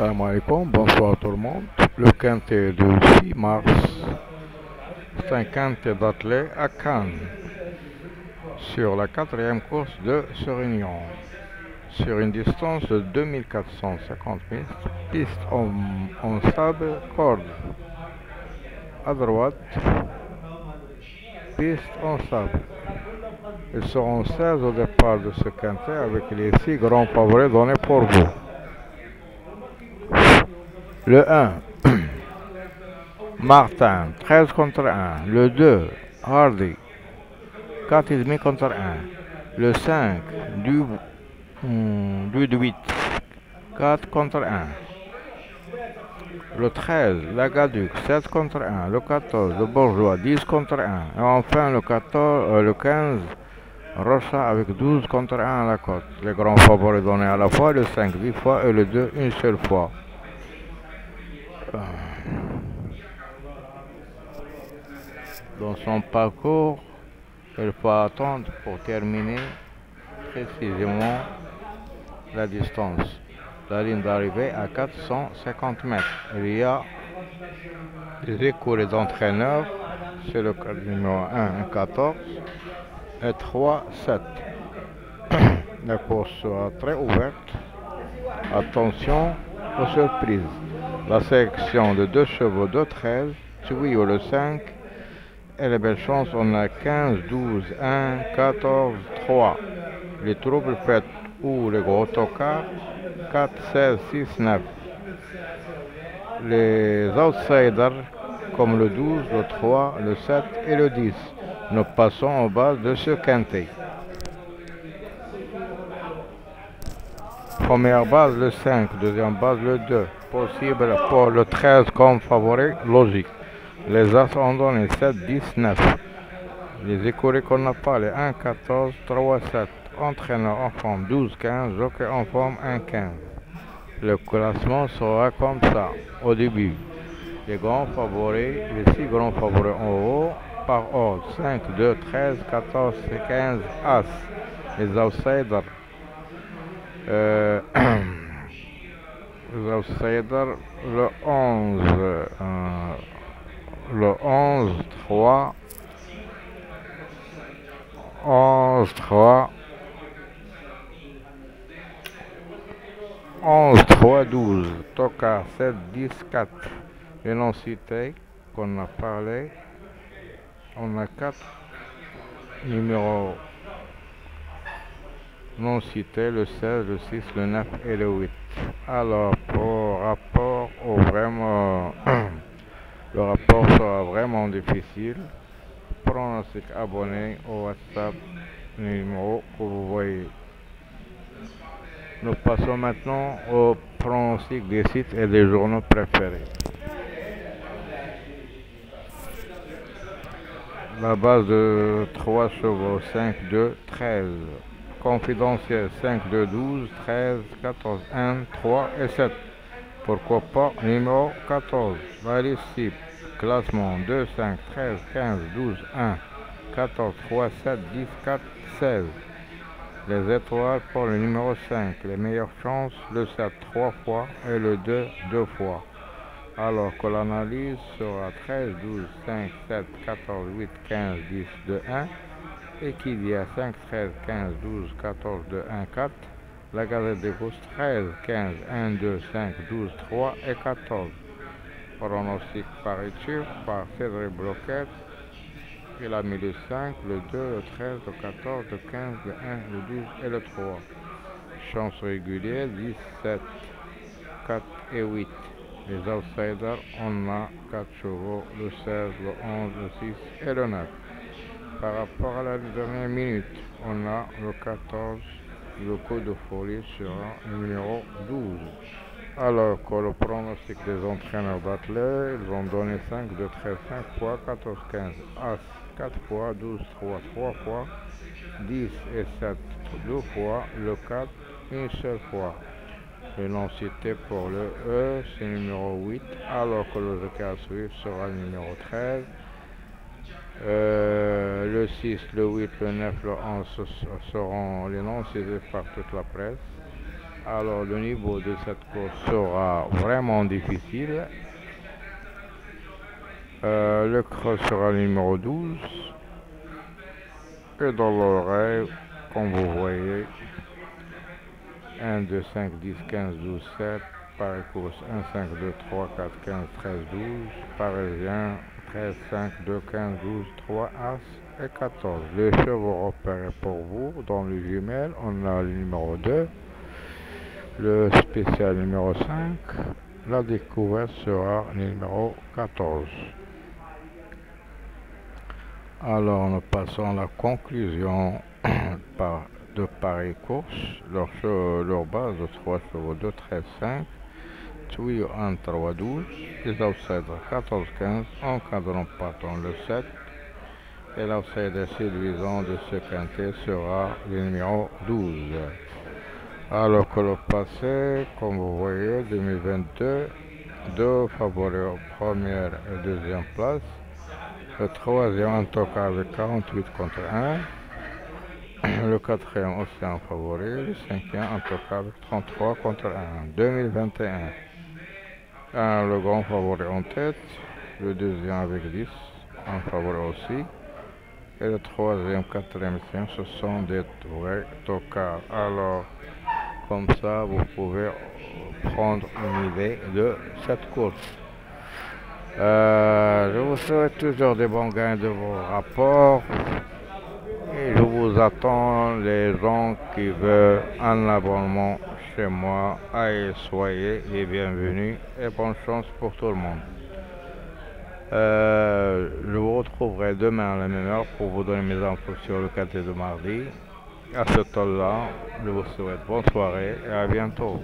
Salam alaikum, bonsoir tout le monde. Le quintet de 6 mars, c'est un quintet d'athlètes à Cannes, sur la quatrième course de ce réunion, sur une distance de 2450 mètres, piste en sable, corde. À droite, piste en sable. Ils seront 16 au départ de ce quintet avec les 6 grands favoris donnés pour vous. Le 1, Martin, 13 contre 1. Le 2, Hardy, 4,5 contre 1. Le 5, Ludwig, 4 contre 1. Le 13, Lagaduc, 7 contre 1. Le 14, le Bourgeois, 10 contre 1. Et enfin le 15, Rocha avec 12 contre 1 à la cote. Les grands favoris donnés à la fois, le 5 10 fois et le 2 une seule fois. Dans son parcours, il faut attendre pour terminer précisément la distance. La ligne d'arrivée à 450 mètres. Il y a des écoles d'entraîneurs, c'est le cas numéro 1, 14 et 3, 7. La course sera très ouverte. Attention aux surprises. La sélection de 2 chevaux de 13, Tuyau le 5, et les belles chances, on a 15, 12, 1, 14, 3. Les troubles faites ou les gros tocards, 4, 16, 6, 9. Les outsiders, comme le 12, le 3, le 7 et le 10. Nous passons aux bases de ce quintet. Première base, le 5. Deuxième base, le 2. Possible pour le 13 comme favori, logique. Les as ont donné 7, 10, 9. Les écuries qu'on n'a pas, les 1, 14, 3, 7. Entraîneur en forme 12, 15. Jockey en forme 1, 15. Le classement sera comme ça au début. Les grands favoris, les 6 grands favoris en haut, par ordre 5, 2, 13, 14, 15, As. Les outsiders, les outsiders, le 11, 3, 11, 3, 11, 3, 12, Tocard 7, 10, 4. Les non cités qu'on a parlé, on a 4 numéros non cités, le 16, le 6, le 9 et le 8. Alors, pour rapport au vraiment, le rapport sera vraiment difficile. Pronostic abonné au WhatsApp numéro que vous voyez. Nous passons maintenant au pronostic des sites et des journaux préférés. La base de 3 chevaux, 5, 2, 13. Confidentiel, 5, 2, 12, 13, 14, 1, 3 et 7. Pourquoi pas numéro 14. La liste type, classement 2, 5, 13, 15, 12, 1, 14, 3, 7, 10, 4, 16. Les étoiles pour le numéro 5. Les meilleures chances, le 7 3 fois et le 2 2 fois. Alors que l'analyse sera 13, 12, 5, 7, 14, 8, 15, 10, 2, 1. Et qu'il y a 5, 13, 15, 12, 14, 2, 1, 4. La Gazette des courses 13, 15, 1, 2, 5, 12, 3 et 14. Pronostic par étude par Cédric Bloquette. Il a mis le 5, le 2, le 13, le 14, le 15, le 1, le 12 et le 3. Chance régulière 10, 7, 4 et 8. Les outsiders, on a 4 chevaux, le 16, le 11, le 6 et le 9. Par rapport à la dernière minute, on a le 14, le coup de folie sera le numéro 12. Alors que le pronostic des entraîneurs d'athlètes, ils ont donné 5, 2, 13, 5 fois, 14, 15, As 4 fois, 12, 3, 3 fois, 10 et 7 2 fois, le 4 une seule fois. Le nom cité pour le E, c'est le numéro 8, alors que le joker à suivre sera le numéro 13. Le 6, le 8, le 9, le 11 seront les noms cités par toute la presse. Alors le niveau de cette course sera vraiment difficile. Le creux sera le numéro 12. Et dans l'oreille, comme vous voyez, 1, 2, 5, 10, 15, 12, 7. Paris course 1, 5, 2, 3, 4, 15, 13, 12. Parisien 13, 5, 2, 15, 12, 3, As et 14. Les chevaux repérés pour vous. Dans le jumelle, on a le numéro 2. Le spécial numéro 5. La découverte sera numéro 14. Alors nous passons à la conclusion de Paris Course. Leur base de 3 chevaux 2, 13, 5. Tuyau 1, 3, 12. Les outsiders 14, 15. Encadrant partant le 7. Et l'outsider séduisant de ce quintet sera le numéro 12. Alors que le passé, comme vous voyez, 2022, deux favoris en première et deuxième place. Le troisième en toque avec 48 contre 1. Le quatrième aussi en favori. Le cinquième en toque avec 33 contre 1. 2021. Le grand favori en tête. Le deuxième avec 10 en favori aussi. Et le troisième, quatrième, cinquième, ce sont des vrais tocards. Alors, comme ça, vous pouvez prendre une idée de cette course. Je vous souhaite toujours des bons gains de vos rapports. Et je vous attends, les gens qui veulent un abonnement chez moi. Allez, soyez les bienvenus et bonne chance pour tout le monde. Je vous retrouverai demain à la même heure pour vous donner mes infos sur le quintet de mardi. À ce temps-là, je vous souhaite bonne soirée et à bientôt.